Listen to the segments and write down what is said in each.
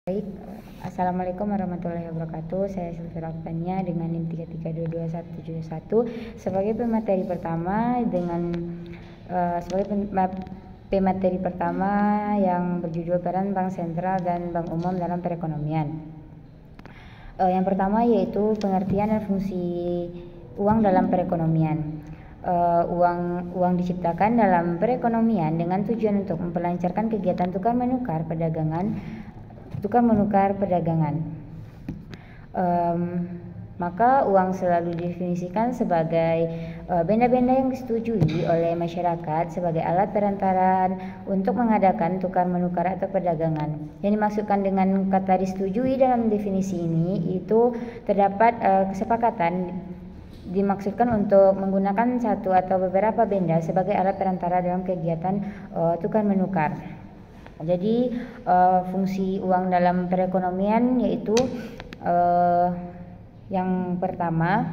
Baik, Assalamualaikum warahmatullahi wabarakatuh. Saya Sylvia Raftania dengan NIM 33227171 sebagai pemateri pertama pemateri pertama yang berjudul peran Bank Sentral dan Bank Umum dalam perekonomian. Yang pertama yaitu pengertian dan fungsi uang dalam perekonomian. Uang diciptakan dalam perekonomian dengan tujuan untuk memperlancarkan kegiatan tukar menukar perdagangan. Maka uang selalu didefinisikan sebagai benda-benda yang disetujui oleh masyarakat sebagai alat perantaraan untuk mengadakan tukar menukar atau perdagangan. Yang dimaksudkan dengan kata disetujui dalam definisi ini itu terdapat kesepakatan dimaksudkan untuk menggunakan satu atau beberapa benda sebagai alat perantara dalam kegiatan tukar menukar. Jadi fungsi uang dalam perekonomian yaitu yang pertama,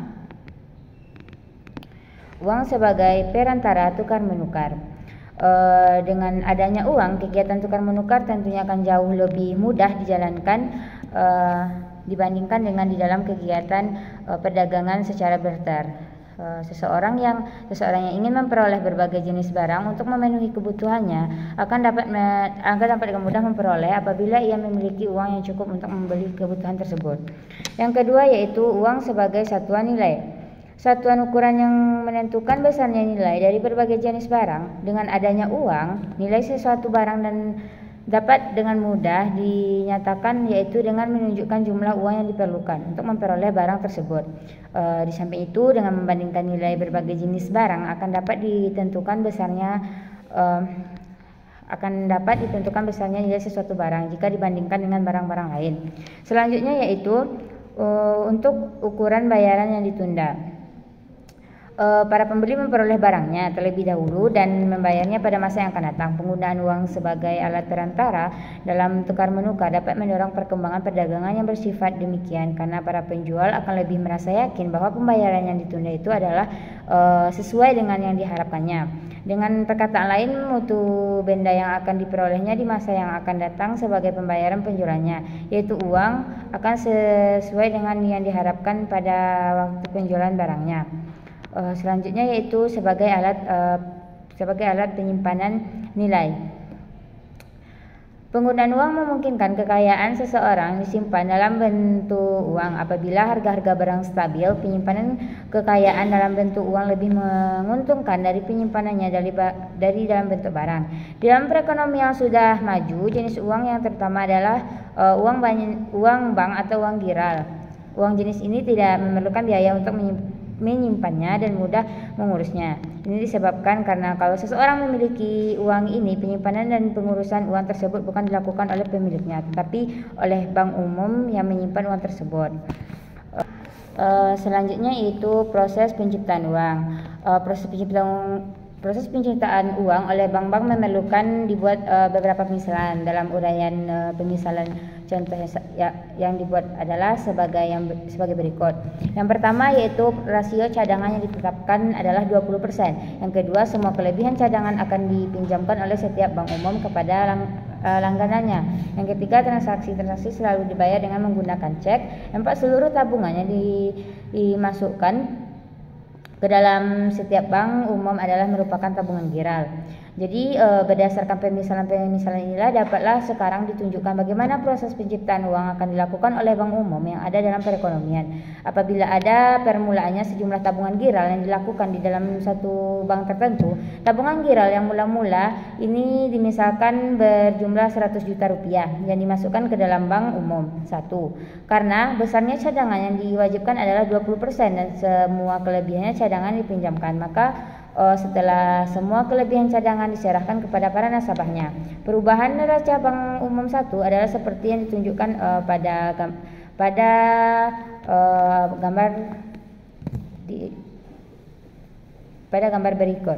uang sebagai perantara tukar menukar. Dengan adanya uang, kegiatan tukar menukar tentunya akan jauh lebih mudah dijalankan dibandingkan dengan di dalam kegiatan perdagangan secara barter. Seseorang yang ingin memperoleh berbagai jenis barang untuk memenuhi kebutuhannya akan dapat dengan mudah memperoleh apabila ia memiliki uang yang cukup untuk membeli kebutuhan tersebut. Yang kedua yaitu uang sebagai satuan nilai. Satuan ukuran yang menentukan besarnya nilai dari berbagai jenis barang. Dengan adanya uang, nilai sesuatu barang dan dapat dengan mudah dinyatakan yaitu dengan menunjukkan jumlah uang yang diperlukan untuk memperoleh barang tersebut. Di samping itu, dengan membandingkan nilai berbagai jenis barang akan dapat ditentukan besarnya nilai sesuatu barang jika dibandingkan dengan barang-barang lain. Selanjutnya yaitu untuk ukuran bayaran yang ditunda. Para pembeli memperoleh barangnya terlebih dahulu dan membayarnya pada masa yang akan datang. Penggunaan uang sebagai alat perantara dalam tukar menukar dapat mendorong perkembangan perdagangan yang bersifat demikian karena para penjual akan lebih merasa yakin bahwa pembayaran yang ditunda itu adalah sesuai dengan yang diharapkannya. Dengan perkataan lain, mutu benda yang akan diperolehnya di masa yang akan datang sebagai pembayaran penjualannya, yaitu uang akan sesuai dengan yang diharapkan pada waktu penjualan barangnya. Selanjutnya yaitu sebagai alat penyimpanan nilai. Penggunaan uang memungkinkan kekayaan seseorang disimpan dalam bentuk uang. Apabila harga-harga barang stabil, penyimpanan kekayaan dalam bentuk uang lebih menguntungkan dari penyimpanannya dari dalam bentuk barang. Di dalam perekonomian yang sudah maju, jenis uang yang terutama adalah uang bank atau uang giral. Uang jenis ini tidak memerlukan biaya untuk menyimpannya dan mudah mengurusnya. Ini disebabkan karena kalau seseorang memiliki uang ini, penyimpanan dan pengurusan uang tersebut bukan dilakukan oleh pemiliknya, tetapi oleh bank umum yang menyimpan uang tersebut. Selanjutnya yaitu proses penciptaan uang. Proses penciptaan uang oleh bank-bank memerlukan dibuat beberapa pemisalan. Dalam uraian pemisalan contoh yang dibuat adalah sebagai berikut. Yang pertama yaitu rasio cadangan yang ditetapkan adalah 20%. Yang kedua, semua kelebihan cadangan akan dipinjamkan oleh setiap bank umum kepada langganannya. Yang ketiga, transaksi selalu dibayar dengan menggunakan cek. Yang empat, seluruh tabungannya dimasukkan ke dalam setiap bank umum adalah merupakan tabungan giral. Jadi berdasarkan pemisalan inilah dapatlah sekarang ditunjukkan bagaimana proses penciptaan uang akan dilakukan oleh bank umum yang ada dalam perekonomian. Apabila ada permulaannya sejumlah tabungan giral yang dilakukan di dalam satu bank tertentu, tabungan giral yang mula-mula ini dimisalkan berjumlah 100 juta rupiah yang dimasukkan ke dalam bank umum. 1. Karena besarnya cadangan yang diwajibkan adalah 20% dan semua kelebihannya cadangan dipinjamkan, maka setelah semua kelebihan cadangan diserahkan kepada para nasabahnya. Perubahan neraca bank umum 1 adalah seperti yang ditunjukkan pada gambar berikut.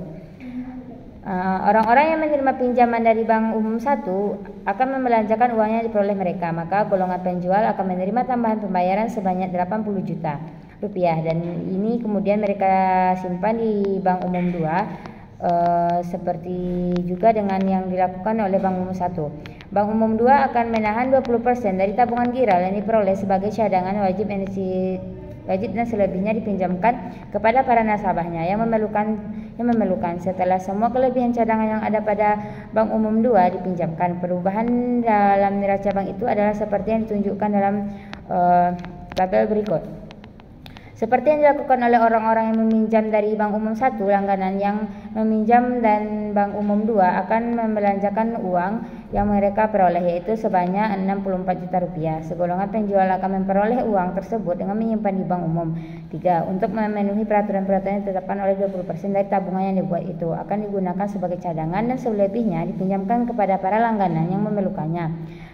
Orang-orang yang menerima pinjaman dari bank umum 1 akan membelanjakan uangnya diperoleh mereka, maka golongan penjual akan menerima tambahan pembayaran sebanyak 80 juta rupiah dan ini kemudian mereka simpan di bank umum 2 seperti juga dengan yang dilakukan oleh Bank Umum 1. Bank Umum 2 akan menahan 20% dari tabungan giral yang diperoleh sebagai cadangan wajib dan selebihnya dipinjamkan kepada para nasabahnya yang memerlukan. Setelah semua kelebihan cadangan yang ada pada Bank Umum 2 dipinjamkan, perubahan dalam neraca bank itu adalah seperti yang ditunjukkan dalam tabel berikut. Seperti yang dilakukan oleh orang-orang yang meminjam dari Bank Umum 1, langganan yang meminjam dan Bank Umum 2 akan membelanjakan uang yang mereka peroleh, yaitu sebanyak 64 juta rupiah. Segolongan penjual akan memperoleh uang tersebut dengan menyimpan di Bank Umum 3 untuk memenuhi peraturan-peraturan yang ditetapkan oleh 20% dari tabungan yang dibuat itu akan digunakan sebagai cadangan dan selebihnya dipinjamkan kepada para langganan yang memerlukannya.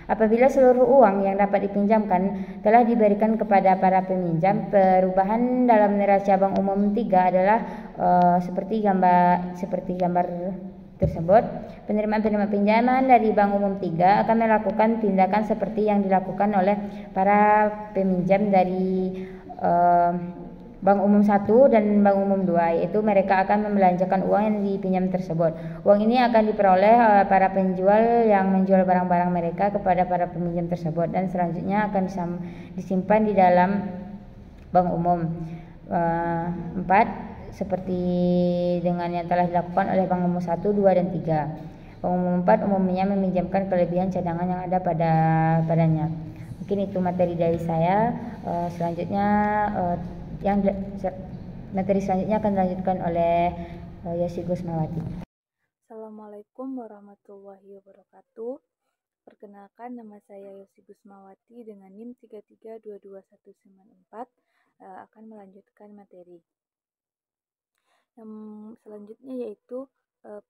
Apabila seluruh uang yang dapat dipinjamkan telah diberikan kepada para peminjam, perubahan dalam neraca Bank Umum 3 adalah seperti gambar tersebut. Penerimaan pinjaman dari Bank Umum 3 akan melakukan tindakan seperti yang dilakukan oleh para peminjam dari Bank Umum 1 dan Bank Umum 2, yaitu mereka akan membelanjakan uang yang dipinjam tersebut. Uang ini akan diperoleh oleh para penjual yang menjual barang-barang mereka kepada para peminjam tersebut dan selanjutnya akan disimpan di dalam Bank Umum 4 seperti dengan yang telah dilakukan oleh Bank Umum 1, 2, dan 3. Bank Umum 4 umumnya meminjamkan kelebihan cadangan yang ada padanya. Mungkin itu materi dari saya. Materi selanjutnya akan dilanjutkan oleh Yosi Gusmawati. Assalamualaikum warahmatullahi wabarakatuh. Perkenalkan, nama saya Yosi Gusmawati dengan NIM 33221194 akan melanjutkan materi. Yang selanjutnya yaitu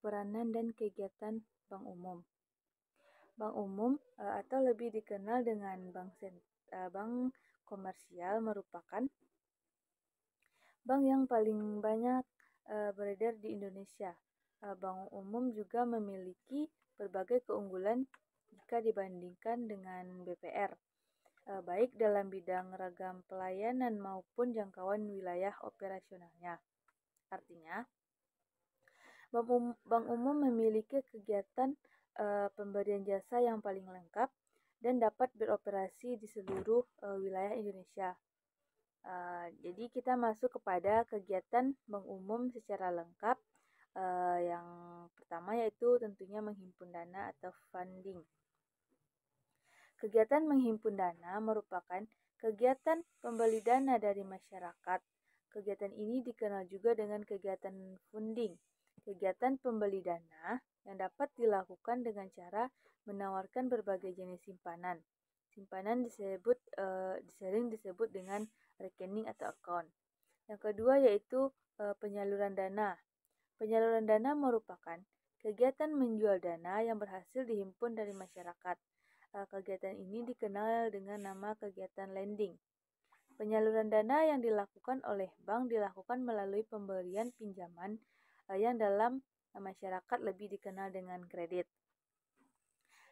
peranan dan kegiatan Bank Umum. Bank Umum atau lebih dikenal dengan bank komersial merupakan bank yang paling banyak beredar di Indonesia. Bank Umum juga memiliki berbagai keunggulan jika dibandingkan dengan BPR, baik dalam bidang ragam pelayanan maupun jangkauan wilayah operasionalnya. Artinya, Bank Umum memiliki kegiatan pemberian jasa yang paling lengkap dan dapat beroperasi di seluruh wilayah Indonesia. Jadi kita masuk kepada kegiatan Bank Umum secara lengkap. Yang pertama yaitu tentunya menghimpun dana atau funding. Kegiatan menghimpun dana merupakan kegiatan pembeli dana dari masyarakat. Kegiatan ini dikenal juga dengan kegiatan funding. Kegiatan pembeli dana yang dapat dilakukan dengan cara menawarkan berbagai jenis simpanan. Simpanan sering disebut dengan rekening atau account. Yang kedua yaitu penyaluran dana. Penyaluran dana merupakan kegiatan menjual dana yang berhasil dihimpun dari masyarakat. Kegiatan ini dikenal dengan nama kegiatan lending. Penyaluran dana yang dilakukan oleh bank dilakukan melalui pemberian pinjaman yang dalam masyarakat lebih dikenal dengan kredit.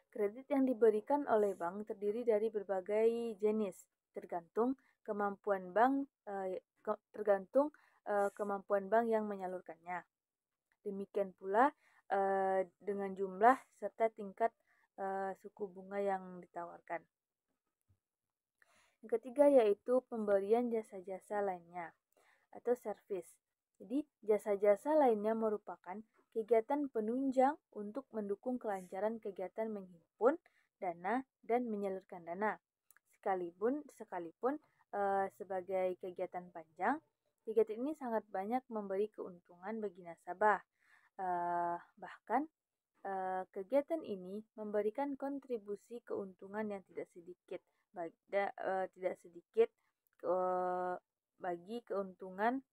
Kredit yang diberikan oleh bank terdiri dari berbagai jenis, tergantung kemampuan bank yang menyalurkannya. Demikian pula dengan jumlah serta tingkat suku bunga yang ditawarkan. Yang ketiga yaitu pemberian jasa-jasa lainnya atau service. Jadi jasa-jasa lainnya merupakan kegiatan penunjang untuk mendukung kelancaran kegiatan menghimpun dana dan menyalurkan dana. Sekalipun sebagai kegiatan panjang, kegiatan ini sangat banyak memberi keuntungan bagi nasabah. Bahkan kegiatan ini memberikan kontribusi keuntungan yang tidak sedikit bagi keuntungan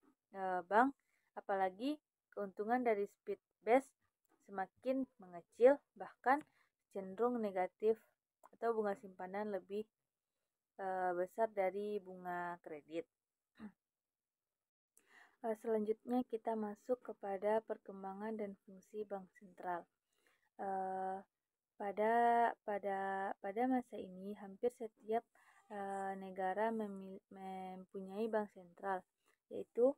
bank, apalagi keuntungan dari speed base semakin mengecil, bahkan cenderung negatif atau bunga simpanan lebih besar dari bunga kredit. Selanjutnya kita masuk kepada perkembangan dan fungsi bank sentral. Pada masa ini hampir setiap negara mempunyai bank sentral, yaitu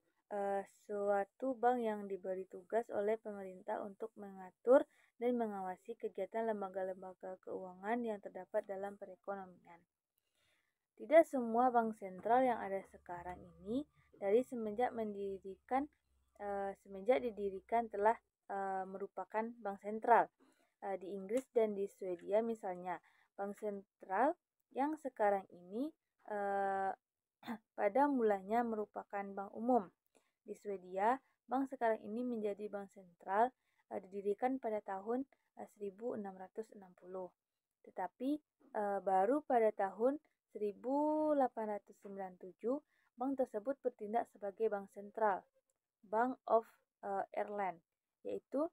suatu bank yang diberi tugas oleh pemerintah untuk mengatur dan mengawasi kegiatan lembaga-lembaga keuangan yang terdapat dalam perekonomian. Tidak semua bank sentral yang ada sekarang ini dari semenjak didirikan telah merupakan bank sentral. Di Inggris dan di Swedia misalnya, bank sentral yang sekarang ini pada mulanya merupakan bank umum. Di Swedia, bank sekarang ini menjadi bank sentral didirikan pada tahun 1660. Tetapi baru pada tahun 1897 bank tersebut bertindak sebagai bank sentral, Bank of Ireland, yaitu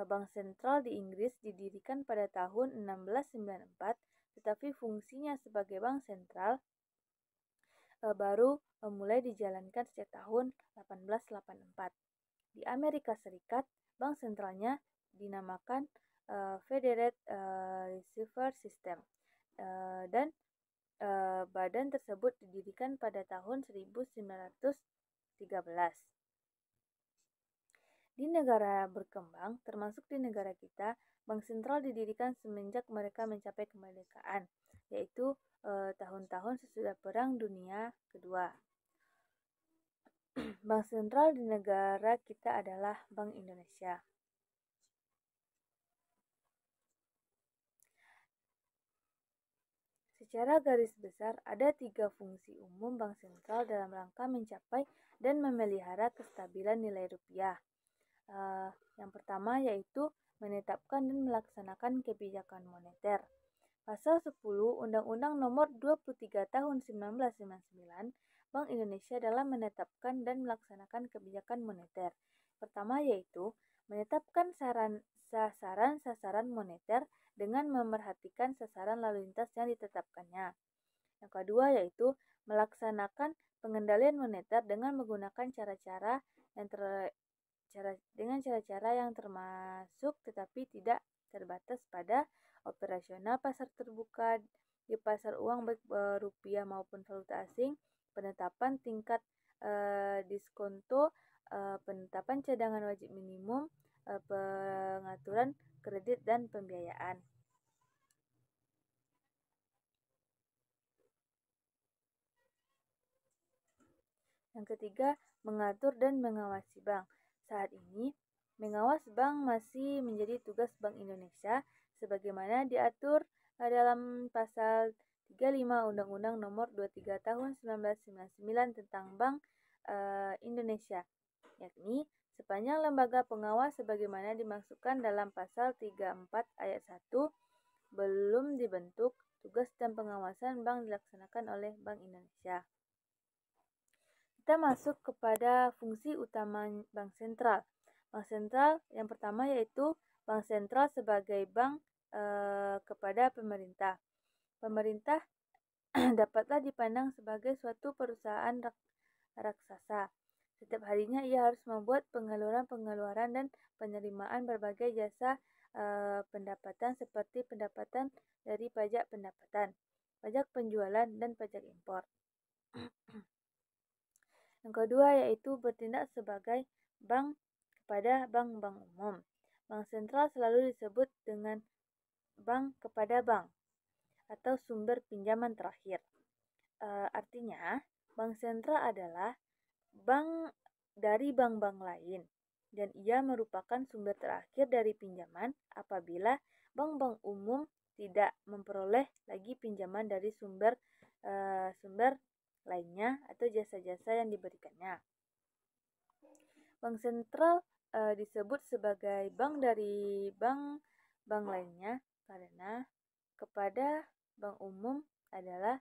bank sentral di Inggris didirikan pada tahun 1694, tetapi fungsinya sebagai bank sentral baru mulai dijalankan sejak tahun 1884. Di Amerika Serikat, bank sentralnya dinamakan Federal Reserve System dan badan tersebut didirikan pada tahun 1913. Di negara berkembang, termasuk di negara kita, bank sentral didirikan semenjak mereka mencapai kemerdekaan, yaitu tahun-tahun sesudah Perang Dunia Kedua. Bank sentral di negara kita adalah Bank Indonesia. Secara garis besar, ada 3 fungsi umum bank sentral dalam rangka mencapai dan memelihara kestabilan nilai rupiah. Yang pertama yaitu menetapkan dan melaksanakan kebijakan moneter. Pasal 10 Undang-Undang Nomor 23 Tahun 1999, Bank Indonesia dalam menetapkan dan melaksanakan kebijakan moneter. Pertama yaitu menetapkan sasaran-sasaran moneter dengan memerhatikan sasaran lalu lintas yang ditetapkannya. Yang kedua yaitu melaksanakan pengendalian moneter dengan menggunakan cara-cara yang termasuk tetapi tidak terbatas pada operasional pasar terbuka di pasar uang baik rupiah maupun valuta asing, penetapan tingkat diskonto, penetapan cadangan wajib minimum, pengaturan kredit dan pembiayaan. Yang ketiga, mengatur dan mengawasi bank. Saat ini, mengawas bank masih menjadi tugas Bank Indonesia sebagaimana diatur dalam pasal 35 Undang-Undang Nomor 23 Tahun 1999 tentang Bank Indonesia, yakni sepanjang lembaga pengawas sebagaimana dimaksudkan dalam pasal 34 ayat 1 belum dibentuk, tugas dan pengawasan bank dilaksanakan oleh Bank Indonesia. Kita masuk kepada fungsi utama bank sentral. Bank sentral yang pertama yaitu bank sentral sebagai bank kepada pemerintah. Pemerintah dapatlah dipandang sebagai suatu perusahaan raksasa. Setiap harinya ia harus membuat pengeluaran dan penerimaan berbagai jasa pendapatan seperti pendapatan dari pajak pendapatan, pajak penjualan, dan pajak impor. Yang kedua yaitu bertindak sebagai bank kepada bank-bank umum. Bank sentral selalu disebut dengan bank kepada bank atau sumber pinjaman terakhir. Artinya, bank sentral adalah bank dari bank-bank lain dan ia merupakan sumber terakhir dari pinjaman apabila bank-bank umum tidak memperoleh lagi pinjaman dari sumber lainnya atau jasa-jasa yang diberikannya. Bank sentral disebut sebagai bank dari bank lainnya karena kepada bank umum adalah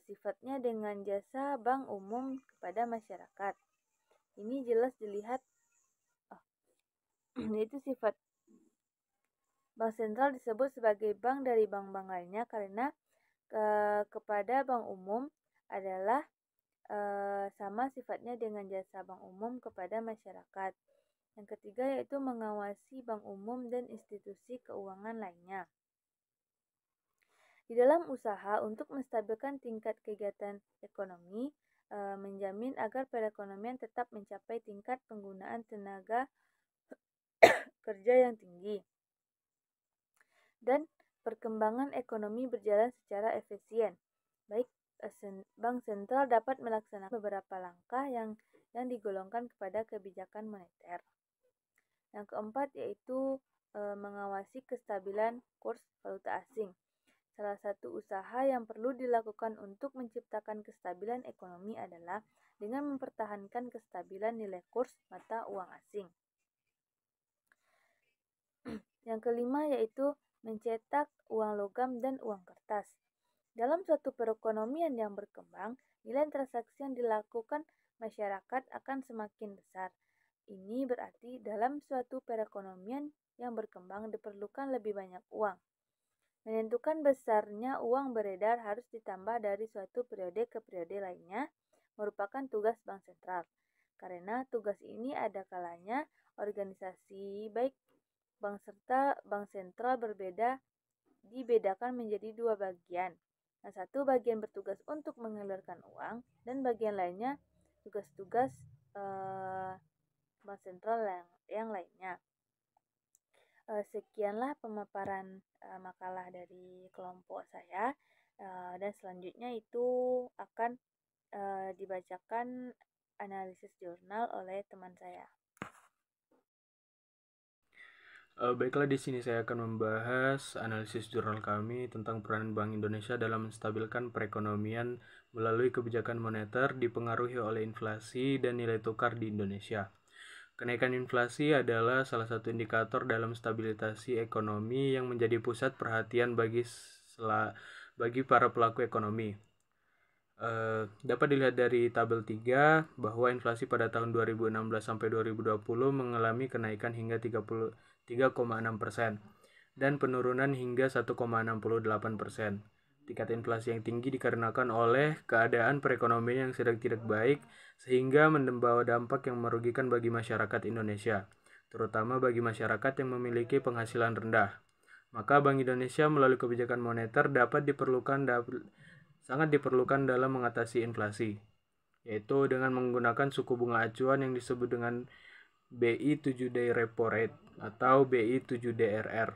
sifatnya dengan jasa bank umum kepada masyarakat. Ini jelas dilihat yaitu sifat bank sentral disebut sebagai bank dari bank-bank lainnya karena kepada bank umum adalah sama sifatnya dengan jasa bank umum kepada masyarakat. Yang ketiga yaitu mengawasi bank umum dan institusi keuangan lainnya. Di dalam usaha untuk menstabilkan tingkat kegiatan ekonomi, menjamin agar perekonomian tetap mencapai tingkat penggunaan tenaga kerja yang tinggi dan perkembangan ekonomi berjalan secara efisien. Baik, Bank Sentral dapat melaksanakan beberapa langkah yang digolongkan kepada kebijakan moneter. Yang keempat yaitu mengawasi kestabilan kurs valuta asing. Salah satu usaha yang perlu dilakukan untuk menciptakan kestabilan ekonomi adalah dengan mempertahankan kestabilan nilai kurs mata uang asing. Yang kelima yaitu mencetak uang logam dan uang kertas. Dalam suatu perekonomian yang berkembang, nilai transaksi yang dilakukan masyarakat akan semakin besar. Ini berarti dalam suatu perekonomian yang berkembang diperlukan lebih banyak uang. Menentukan besarnya uang beredar harus ditambah dari suatu periode ke periode lainnya, merupakan tugas bank sentral. Karena tugas ini ada kalanya organisasi baik bank serta bank sentral dibedakan menjadi dua bagian. Nah, satu bagian bertugas untuk mengalirkan uang dan bagian lainnya tugas-tugas bank sentral yang lainnya. Sekianlah pemaparan makalah dari kelompok saya, dan selanjutnya itu akan dibacakan analisis jurnal oleh teman saya. Baiklah, di sini saya akan membahas analisis jurnal kami tentang peranan Bank Indonesia dalam menstabilkan perekonomian melalui kebijakan moneter dipengaruhi oleh inflasi dan nilai tukar di Indonesia. Kenaikan inflasi adalah salah satu indikator dalam stabilisasi ekonomi yang menjadi pusat perhatian bagi para pelaku ekonomi. Dapat dilihat dari tabel 3 bahwa inflasi pada tahun 2016 sampai 2020 mengalami kenaikan hingga 3,6% dan penurunan hingga 1,68%. Tingkat inflasi yang tinggi dikarenakan oleh keadaan perekonomian yang sedang tidak baik sehingga membawa dampak yang merugikan bagi masyarakat Indonesia, terutama bagi masyarakat yang memiliki penghasilan rendah. Maka Bank Indonesia melalui kebijakan moneter sangat diperlukan dalam mengatasi inflasi, yaitu dengan menggunakan suku bunga acuan yang disebut dengan BI 7-day repo rate atau BI 7DRR.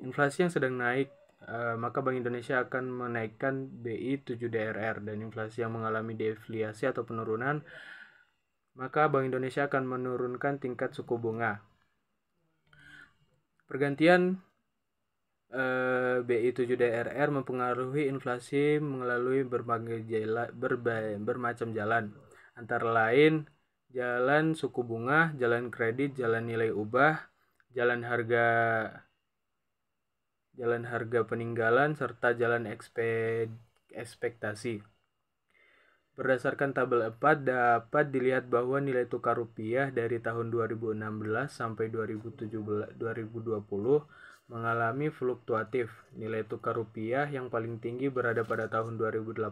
Inflasi yang sedang naik, maka Bank Indonesia akan menaikkan BI 7DRR, dan inflasi yang mengalami deflasi atau penurunan, maka Bank Indonesia akan menurunkan tingkat suku bunga. Pergantian BI 7DRR mempengaruhi inflasi melalui bermacam jalan, antara lain jalan suku bunga, jalan kredit, jalan nilai ubah, jalan harga peninggalan, serta jalan ekspektasi. Berdasarkan tabel 4 dapat dilihat bahwa nilai tukar rupiah dari tahun 2016 sampai 2020 mengalami fluktuatif. Nilai tukar rupiah yang paling tinggi berada pada tahun 2018.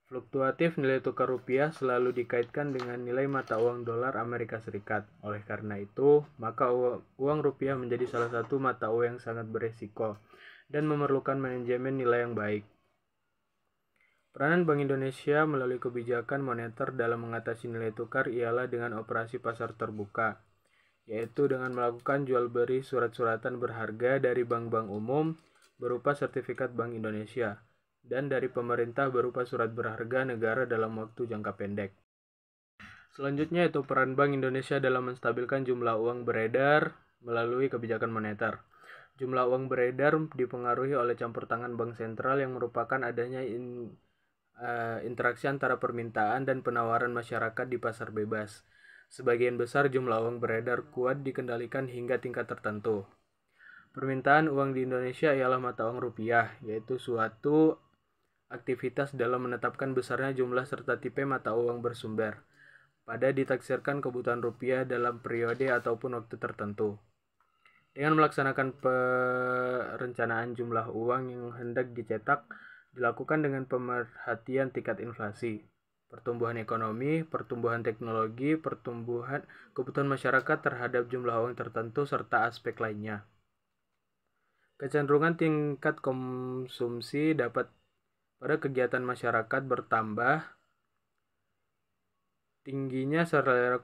Fluktuatif nilai tukar rupiah selalu dikaitkan dengan nilai mata uang dolar Amerika Serikat. Oleh karena itu, maka uang rupiah menjadi salah satu mata uang yang sangat beresiko dan memerlukan manajemen nilai yang baik. Peranan Bank Indonesia melalui kebijakan moneter dalam mengatasi nilai tukar ialah dengan operasi pasar terbuka, yaitu dengan melakukan jual beli surat-suratan berharga dari bank-bank umum berupa sertifikat Bank Indonesia dan dari pemerintah berupa surat berharga negara dalam waktu jangka pendek. Selanjutnya yaitu peran Bank Indonesia dalam menstabilkan jumlah uang beredar melalui kebijakan moneter. Jumlah uang beredar dipengaruhi oleh campur tangan bank sentral yang merupakan adanya interaksi antara permintaan dan penawaran masyarakat di pasar bebas. Sebagian besar jumlah uang beredar kuat dikendalikan hingga tingkat tertentu. Permintaan uang di Indonesia ialah mata uang rupiah, yaitu suatu aktivitas dalam menetapkan besarnya jumlah serta tipe mata uang bersumber pada ditaksirkan kebutuhan rupiah dalam periode ataupun waktu tertentu. Dengan melaksanakan perencanaan jumlah uang yang hendak dicetak dilakukan dengan pemerhatian tingkat inflasi, pertumbuhan ekonomi, pertumbuhan teknologi, pertumbuhan kebutuhan masyarakat terhadap jumlah uang tertentu, serta aspek lainnya. Kecenderungan tingkat konsumsi dapat pada kegiatan masyarakat bertambah tingginya selera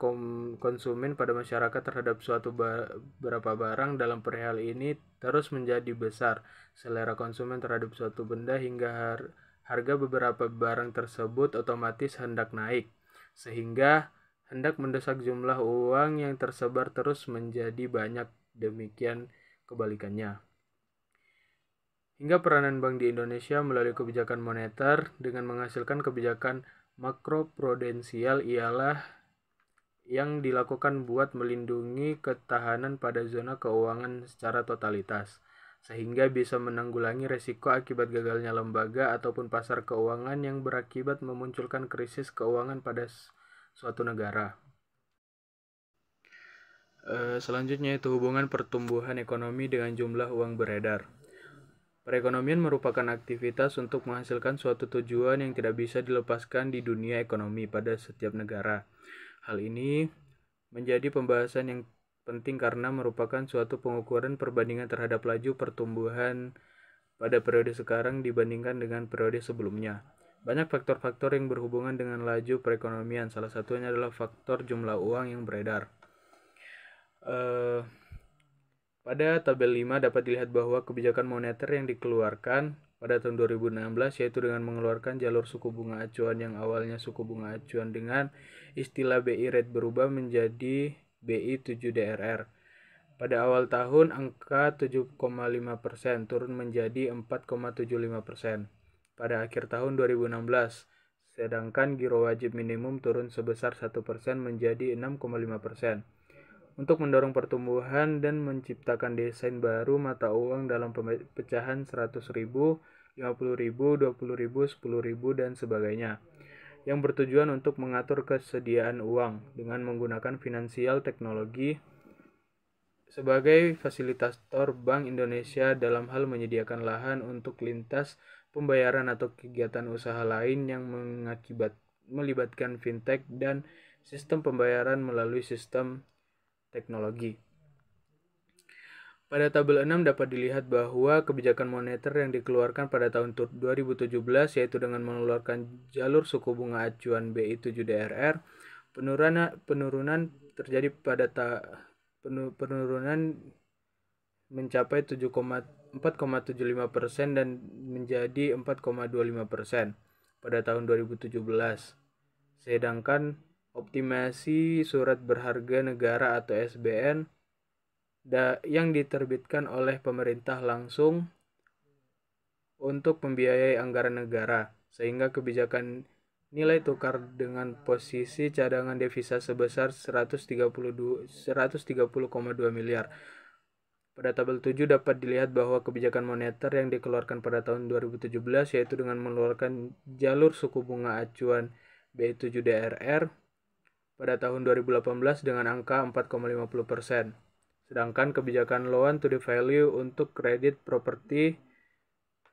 konsumen pada masyarakat terhadap suatu beberapa barang dalam perihal ini terus menjadi besar. Selera konsumen terhadap suatu benda hingga harga beberapa barang tersebut otomatis hendak naik, sehingga hendak mendesak jumlah uang yang tersebar terus menjadi banyak, demikian kebalikannya. Hingga peranan bank di Indonesia melalui kebijakan moneter dengan menghasilkan kebijakan makroprudensial ialah yang dilakukan buat melindungi ketahanan pada zona keuangan secara totalitas, sehingga bisa menanggulangi resiko akibat gagalnya lembaga ataupun pasar keuangan yang berakibat memunculkan krisis keuangan pada suatu negara. Selanjutnya itu hubungan pertumbuhan ekonomi dengan jumlah uang beredar. Perekonomian merupakan aktivitas untuk menghasilkan suatu tujuan yang tidak bisa dilepaskan di dunia ekonomi pada setiap negara. Hal ini menjadi pembahasan yang penting karena merupakan suatu pengukuran perbandingan terhadap laju pertumbuhan pada periode sekarang dibandingkan dengan periode sebelumnya. Banyak faktor-faktor yang berhubungan dengan laju perekonomian, salah satunya adalah faktor jumlah uang yang beredar. Pada tabel 5 dapat dilihat bahwa kebijakan moneter yang dikeluarkan pada tahun 2016 yaitu dengan mengeluarkan jalur suku bunga acuan yang awalnya suku bunga acuan dengan istilah BI rate berubah menjadi BI 7DRR. Pada awal tahun angka 7,5% turun menjadi 4,75%. Pada akhir tahun 2016, sedangkan giro wajib minimum turun sebesar 1% menjadi 6,5%. Untuk mendorong pertumbuhan dan menciptakan desain baru mata uang dalam pecahan 100.000, 50.000, 20.000, 10.000, dan sebagainya, yang bertujuan untuk mengatur kesediaan uang dengan menggunakan finansial teknologi sebagai fasilitator Bank Indonesia dalam hal menyediakan lahan untuk lintas pembayaran atau kegiatan usaha lain yang melibatkan fintech dan sistem pembayaran melalui sistem teknologi. Pada tabel 6 dapat dilihat bahwa kebijakan moneter yang dikeluarkan pada tahun 2017 yaitu dengan mengeluarkan jalur suku bunga acuan BI 7DRR, penurunan terjadi pada penurunan mencapai 4,75% dan menjadi 4,25% pada tahun 2017. Sedangkan optimasi surat berharga negara atau SBN yang diterbitkan oleh pemerintah langsung untuk membiayai anggaran negara, sehingga kebijakan nilai tukar dengan posisi cadangan devisa sebesar 130,2 miliar. Pada tabel 7 dapat dilihat bahwa kebijakan moneter yang dikeluarkan pada tahun 2017 yaitu dengan mengeluarkan jalur suku bunga acuan BI 7DRR pada tahun 2018 dengan angka 4,50%. Sedangkan kebijakan loan to the value untuk kredit properti,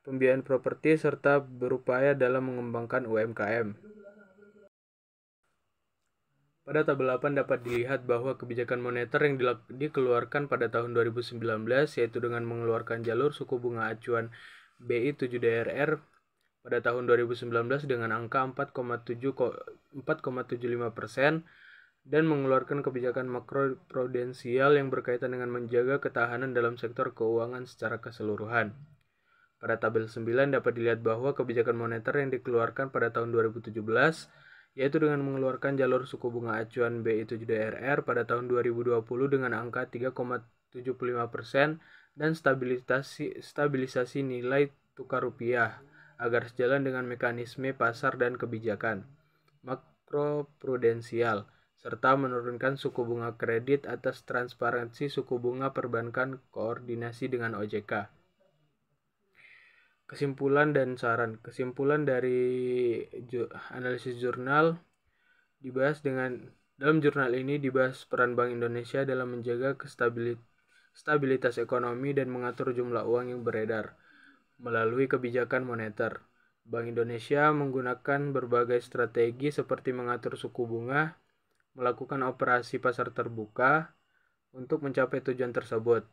pembiayaan properti, serta berupaya dalam mengembangkan UMKM. Pada tabel 8 dapat dilihat bahwa kebijakan moneter yang dikeluarkan pada tahun 2019 yaitu dengan mengeluarkan jalur suku bunga acuan BI 7DRR pada tahun 2019 dengan angka 4,75% dan mengeluarkan kebijakan makroprudensial yang berkaitan dengan menjaga ketahanan dalam sektor keuangan secara keseluruhan. Pada tabel 9 dapat dilihat bahwa kebijakan moneter yang dikeluarkan pada tahun 2017 yaitu dengan mengeluarkan jalur suku bunga acuan BI 7DRR pada tahun 2020 dengan angka 3,75% dan stabilisasi nilai tukar rupiah agar sejalan dengan mekanisme pasar dan kebijakan makroprudensial, serta menurunkan suku bunga kredit atas transparansi suku bunga perbankan koordinasi dengan OJK. Kesimpulan dan saran. Kesimpulan dari analisis jurnal dalam jurnal ini dibahas peran Bank Indonesia dalam menjaga stabilitas ekonomi dan mengatur jumlah uang yang beredar melalui kebijakan moneter. Bank Indonesia menggunakan berbagai strategi seperti mengatur suku bunga, melakukan operasi pasar terbuka untuk mencapai tujuan tersebut.